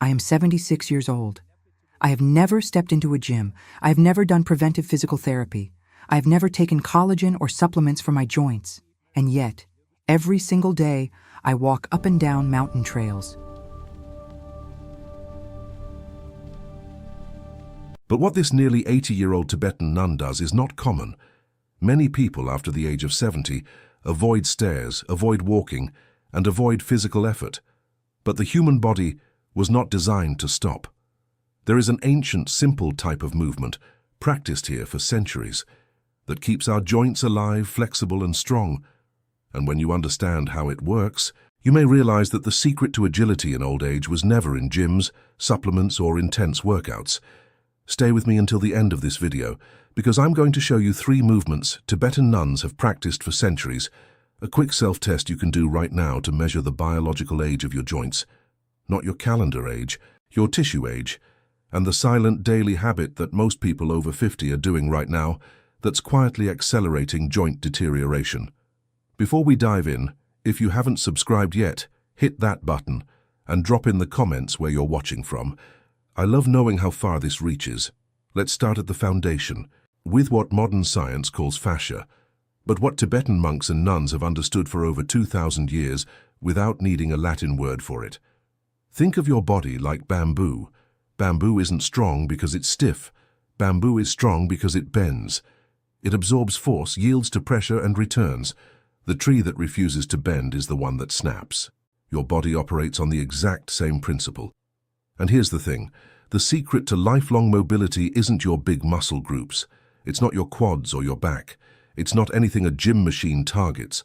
I am 76 years old. I have never stepped into a gym. I have never done preventive physical therapy. I have never taken collagen or supplements for my joints. And yet, every single day, I walk up and down mountain trails. But what this nearly 80-year-old Tibetan nun does is not common. Many people after the age of 70 avoid stairs, avoid walking, and avoid physical effort. But the human body was not designed to stop. There is an ancient, simple type of movement, practiced here for centuries, that keeps our joints alive, flexible and strong. And when you understand how it works, you may realize that the secret to agility in old age was never in gyms, supplements or intense workouts. Stay with me until the end of this video, because I'm going to show you 3 movements Tibetan nuns have practiced for centuries, a quick self-test you can do right now to measure the biological age of your joints, not your calendar age, your tissue age, and the silent daily habit that most people over 50 are doing right now that's quietly accelerating joint deterioration. Before we dive in, if you haven't subscribed yet, hit that button and drop in the comments where you're watching from. I love knowing how far this reaches. Let's start at the foundation, with what modern science calls fascia, but what Tibetan monks and nuns have understood for over 2,000 years without needing a Latin word for it. Think of your body like bamboo. Bamboo isn't strong because it's stiff. Bamboo is strong because it bends. It absorbs force, yields to pressure and returns. The tree that refuses to bend is the one that snaps. Your body operates on the exact same principle. And here's the thing, the secret to lifelong mobility isn't your big muscle groups. It's not your quads or your back. It's not anything a gym machine targets.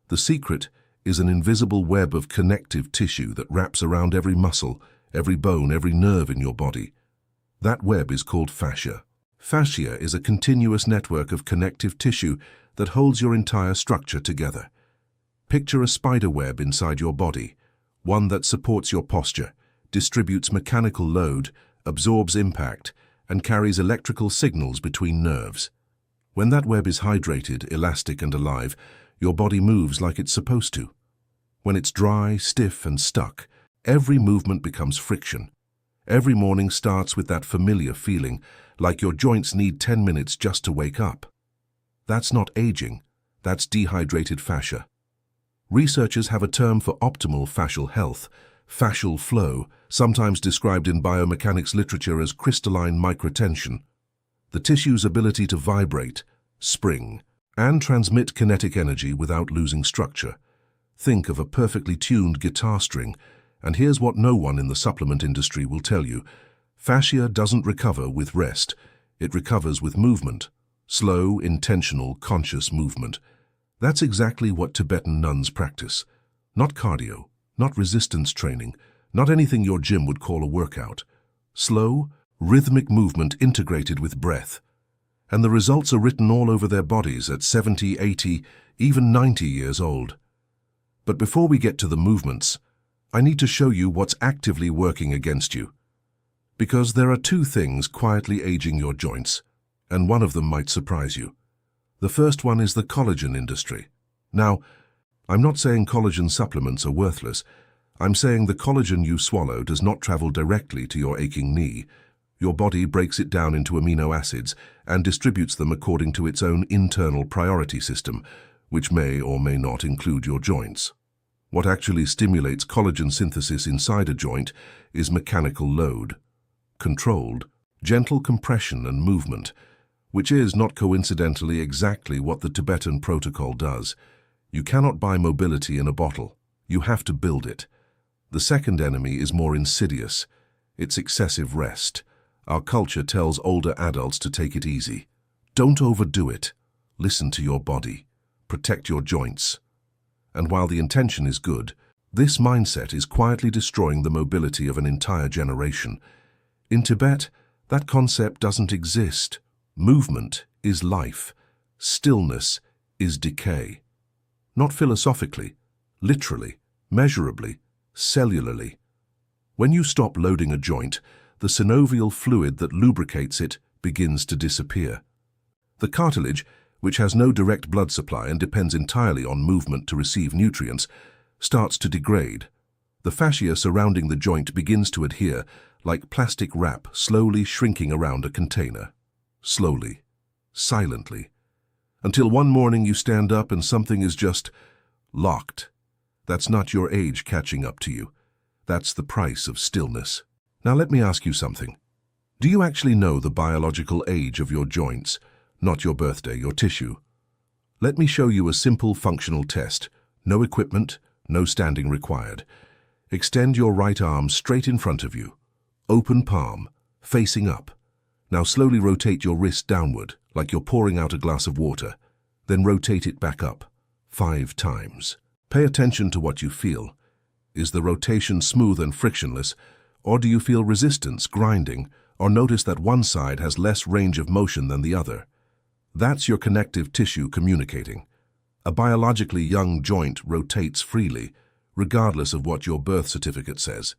The secret is an invisible web of connective tissue that wraps around every muscle, every bone, every nerve in your body. That web is called fascia. Fascia is a continuous network of connective tissue that holds your entire structure together. Picture a spider web inside your body, one that supports your posture, distributes mechanical load, absorbs impact, and carries electrical signals between nerves. When that web is hydrated, elastic and alive, your body moves like it's supposed to. When it's dry, stiff and stuck, every movement becomes friction. Every morning starts with that familiar feeling, like your joints need 10 minutes just to wake up. That's not aging, that's dehydrated fascia. Researchers have a term for optimal fascial health, fascial flow, sometimes described in biomechanics literature as crystalline microtension. The tissue's ability to vibrate, spring, and transmit kinetic energy without losing structure. Think of a perfectly tuned guitar string, and here's what no one in the supplement industry will tell you. Fascia doesn't recover with rest, it recovers with movement. Slow, intentional, conscious movement. That's exactly what Tibetan nuns practice. Not cardio, not resistance training, not anything your gym would call a workout. Slow, rhythmic movement integrated with breath. And the results are written all over their bodies at 70, 80, even 90 years old. But before we get to the movements, I need to show you what's actively working against you. Because there are 2 things quietly aging your joints, and one of them might surprise you. The first one is the collagen industry. Now, I'm not saying collagen supplements are worthless. I'm saying the collagen you swallow does not travel directly to your aching knee. Your body breaks it down into amino acids and distributes them according to its own internal priority system, which may or may not include your joints. What actually stimulates collagen synthesis inside a joint is mechanical load, controlled, gentle compression and movement, which is not coincidentally exactly what the Tibetan protocol does. You cannot buy mobility in a bottle. You have to build it. The second enemy is more insidious. It's excessive rest. Our culture tells older adults to take it easy. Don't overdo it. Listen to your body. Protect your joints. And while the intention is good, this mindset is quietly destroying the mobility of an entire generation. In Tibet, that concept doesn't exist. Movement is life. Stillness is decay. Not philosophically, literally, measurably, cellularly. When you stop loading a joint, the synovial fluid that lubricates it begins to disappear. The cartilage, which has no direct blood supply and depends entirely on movement to receive nutrients, starts to degrade. The fascia surrounding the joint begins to adhere, like plastic wrap slowly shrinking around a container. Slowly, silently, until one morning you stand up and something is just locked. That's not your age catching up to you. That's the price of stillness. Now let me ask you something. Do you actually know the biological age of your joints, not your birthday, your tissue? Let me show you a simple functional test. No equipment, no standing required. Extend your right arm straight in front of you. Open palm, facing up. Now slowly rotate your wrist downward, like you're pouring out a glass of water. Then rotate it back up, 5 times. Pay attention to what you feel. Is the rotation smooth and frictionless, or do you feel resistance, grinding, or notice that one side has less range of motion than the other? That's your connective tissue communicating. A biologically young joint rotates freely, regardless of what your birth certificate says.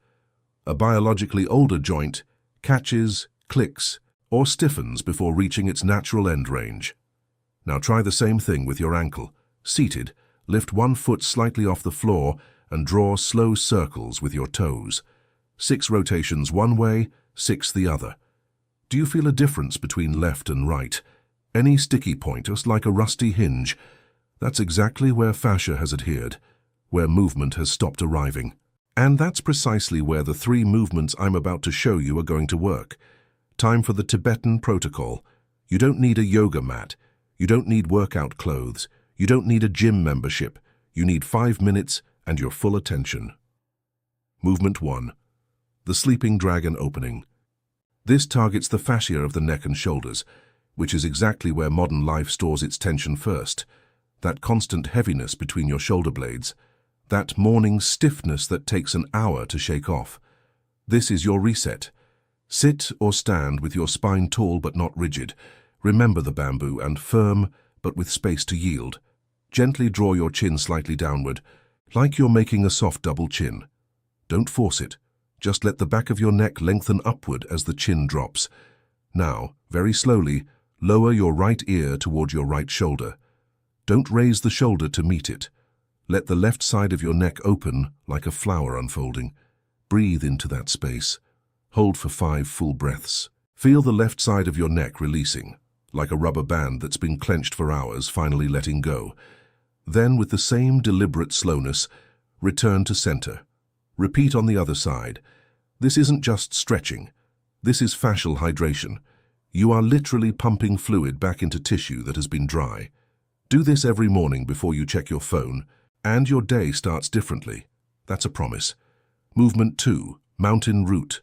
A biologically older joint catches, clicks, or stiffens before reaching its natural end range. Now try the same thing with your ankle. Seated, lift one foot slightly off the floor and draw slow circles with your toes. 6 rotations one way, 6 the other. Do you feel a difference between left and right? Any sticky point, just like a rusty hinge? That's exactly where fascia has adhered, where movement has stopped arriving. And that's precisely where the 3 movements I'm about to show you are going to work. Time for the Tibetan protocol. You don't need a yoga mat. You don't need workout clothes. You don't need a gym membership. You need 5 minutes and your full attention. Movement 1. The sleeping dragon opening. This targets the fascia of the neck and shoulders, which is exactly where modern life stores its tension first. That constant heaviness between your shoulder blades. That morning stiffness that takes an hour to shake off. This is your reset. Sit or stand with your spine tall but not rigid. Remember the bamboo and firm but with space to yield. Gently draw your chin slightly downward, like you're making a soft double chin. Don't force it. Just let the back of your neck lengthen upward as the chin drops. Now, very slowly, lower your right ear toward your right shoulder. Don't raise the shoulder to meet it. Let the left side of your neck open like a flower unfolding. Breathe into that space. Hold for 5 full breaths. Feel the left side of your neck releasing, like a rubber band that's been clenched for hours, finally letting go. Then, with the same deliberate slowness, return to center. Repeat on the other side. This isn't just stretching. This is fascial hydration. You are literally pumping fluid back into tissue that has been dry. Do this every morning before you check your phone, and your day starts differently. That's a promise. Movement 2, mountain root.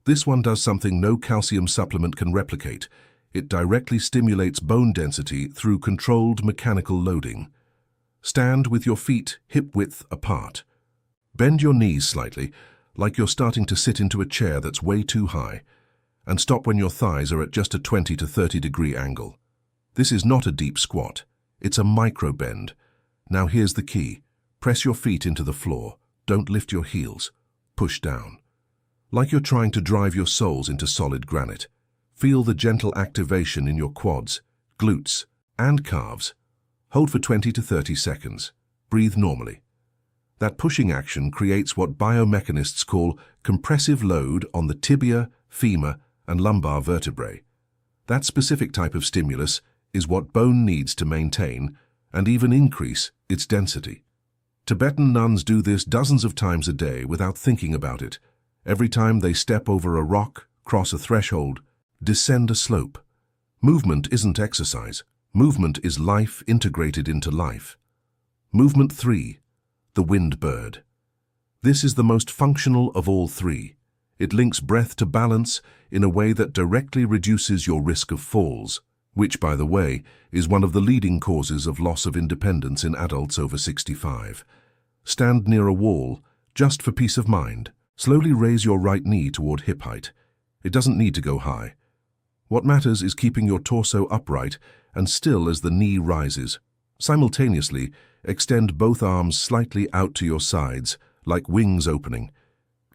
This one does something no calcium supplement can replicate. It directly stimulates bone density through controlled mechanical loading. Stand with your feet hip-width apart. Bend your knees slightly, like you're starting to sit into a chair that's way too high, and stop when your thighs are at just a 20 to 30 degree angle. This is not a deep squat. It's a micro bend. Now here's the key. Press your feet into the floor. Don't lift your heels. Push down. Like you're trying to drive your soles into solid granite. Feel the gentle activation in your quads, glutes, and calves. Hold for 20 to 30 seconds. Breathe normally. That pushing action creates what biomechanists call compressive load on the tibia, femur, and lumbar vertebrae. That specific type of stimulus is what bone needs to maintain and even increase its density. Tibetan nuns do this dozens of times a day without thinking about it. Every time they step over a rock, cross a threshold, descend a slope. Movement isn't exercise. Movement is life integrated into life. Movement 3, the wind bird. This is the most functional of all 3. It links breath to balance in a way that directly reduces your risk of falls, which, by the way, is one of the leading causes of loss of independence in adults over 65. Stand near a wall, just for peace of mind. Slowly raise your right knee toward hip height. It doesn't need to go high. What matters is keeping your torso upright and still as the knee rises. Simultaneously, extend both arms slightly out to your sides, like wings opening.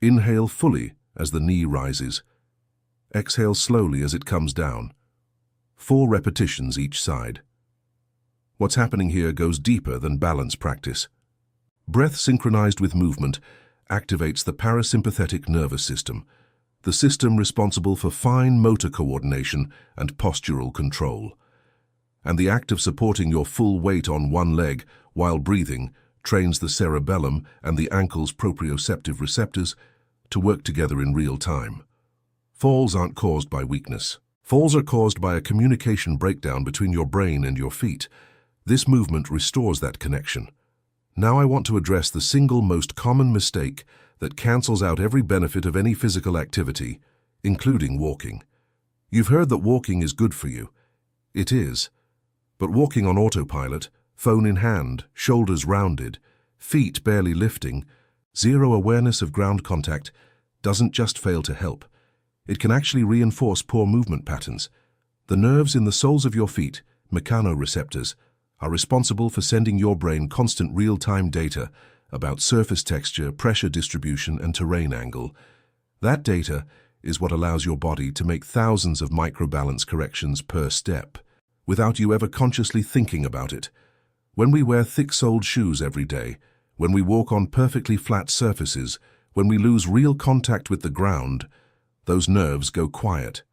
Inhale fully as the knee rises. Exhale slowly as it comes down. 4 repetitions each side. What's happening here goes deeper than balance practice. Breath synchronized with movement, activates the parasympathetic nervous system, the system responsible for fine motor coordination and postural control. And the act of supporting your full weight on one leg while breathing trains the cerebellum and the ankle's proprioceptive receptors to work together in real time. Falls aren't caused by weakness. Falls are caused by a communication breakdown between your brain and your feet. This movement restores that connection. Now I want to address the single most common mistake that cancels out every benefit of any physical activity, including walking. You've heard that walking is good for you. It is. But walking on autopilot, phone in hand, shoulders rounded, feet barely lifting, zero awareness of ground contact, doesn't just fail to help. It can actually reinforce poor movement patterns. The nerves in the soles of your feet, mechanoreceptors, are responsible for sending your brain constant real-time data about surface texture, pressure distribution, and terrain angle. That data is what allows your body to make thousands of microbalance corrections per step, without you ever consciously thinking about it. When we wear thick-soled shoes every day, when we walk on perfectly flat surfaces, when we lose real contact with the ground, those nerves go quiet.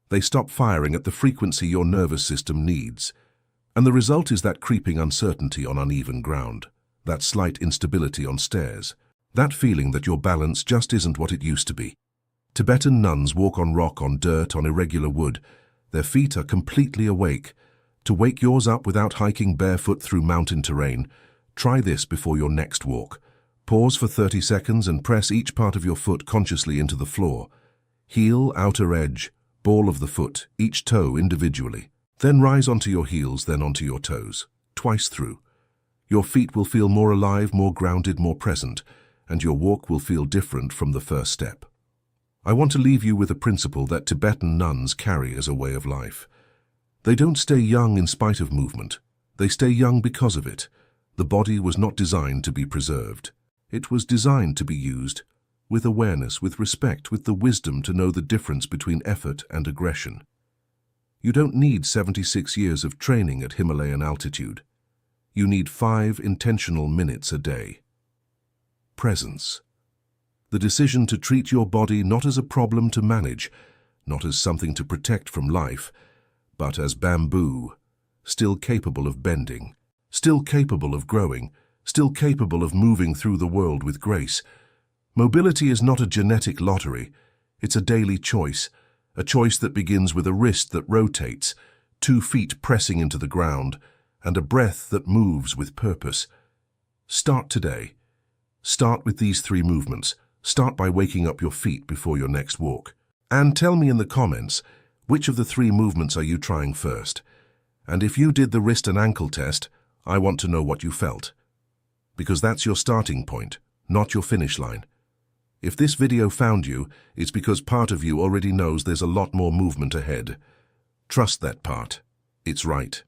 They stop firing at the frequency your nervous system needs. And the result is that creeping uncertainty on uneven ground, that slight instability on stairs, that feeling that your balance just isn't what it used to be. Tibetan nuns walk on rock, on dirt, on irregular wood. Their feet are completely awake. To wake yours up without hiking barefoot through mountain terrain, try this before your next walk. Pause for 30 seconds and press each part of your foot consciously into the floor. Heel, outer edge, ball of the foot, each toe individually. Then rise onto your heels, then onto your toes, twice through. Your feet will feel more alive, more grounded, more present, and your walk will feel different from the first step. I want to leave you with a principle that Tibetan nuns carry as a way of life. They don't stay young in spite of movement. They stay young because of it. The body was not designed to be preserved. It was designed to be used with awareness, with respect, with the wisdom to know the difference between effort and aggression. You don't need 76 years of training at Himalayan altitude. You need 5 intentional minutes a day. Presence. The decision to treat your body not as a problem to manage, not as something to protect from life, but as bamboo, still capable of bending, still capable of growing, still capable of moving through the world with grace. Mobility is not a genetic lottery. It's a daily choice. A choice that begins with a wrist that rotates, 2 feet pressing into the ground, and a breath that moves with purpose. Start today. Start with these 3 movements. Start by waking up your feet before your next walk. And tell me in the comments, which of the 3 movements are you trying first? And if you did the wrist and ankle test, I want to know what you felt. Because that's your starting point, not your finish line. If this video found you, it's because part of you already knows there's a lot more movement ahead. Trust that part. It's right.